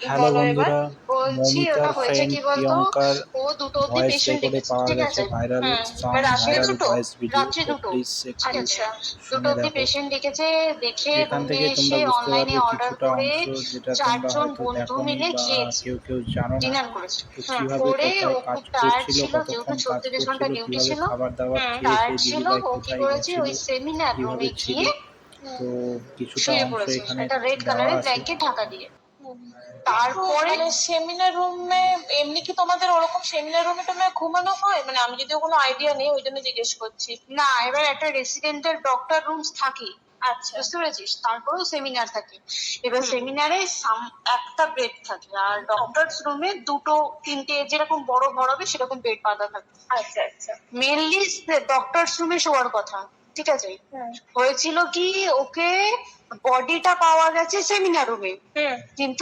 Hello বলো এবার। বন্ধুরা, বলছি ওটা মৌমিতার হয়েছে ফ্রেন্ড কি বলতো, প্রিয়ঙ্কার ও 2টো অব্দি ভয়েস পেশেন্ট রেকর্ডে দেখেছে, পাওয়া ঠিক গেছে আছে? ভাইরাল এবার রাত্রে ভাইরাল দুটো, ভয়েস ভিডিও। রাত্রি তো দুটো। প্লিজ একটু আচ্ছা, শুনে 2টো অব্দি দেখো। পেশেন্ট দেখেছে, দেখে এখান রুমে থেকে তোমরা এসে বুঝতে অনলাইনে পারবে অর্ডার কিছুটা করে অংশ যেটা তোমরা 4জন হয়তো বন্ধু দেখোনি মিলে বা খেয়েছে, কেউ জানো না। ডিনার করেছে। তো কিভাবে করে কোথায় ও কাজ খুব টায়ার্ড করছিল, ছিল, যেহেতু কতক্ষণ কাজ 36 ঘন্টা করছিল, ডিউটি কিভাবে ছিল, খাবার দাবার খেয়েছে, টায়ার্ড ছিল। দিদিভাই ও কি কোথায় করেছে, গেছিল, ওই সেমিনার কিভাবে রুমে ছিল, গিয়ে তো কিছুটা শুয়ে অংশ পড়েছে এখানে একটা রেড দেওয়া কালারের আছে। ব্ল্যাঙ্কেট ঢাকা দিয়ে। তারপরে তারপরে সেমিনার রুমে এমনি কি তোমাদের ওরকম সেমিনার রুমে তোমার ঘুমানো হয়? মানে আমি যদিও কোনো আইডিয়া নেই, ওই জন্য জিজ্ঞেস করছি। না, এবার একটা রেসিডেন্টের ডক্টর রুমস থাকে, আচ্ছা। বুঝতে পেরেছিস? তারপরেও সেমিনার থাকে। এবার সেমিনারে একটা বেড থাকে, আর ডক্টরস রুমে 2-3টে যেরকম বড় ঘর হবে সেরকম বেড পাতা থাকে। আচ্ছা আচ্ছা। মেনলি ডক্টরস রুমে শোয়ার কথা, ঠিক আছে? হয়েছিল কি, ওকে বডিটা পাওয়া গেছে সেমিনার রুমে, কিন্তু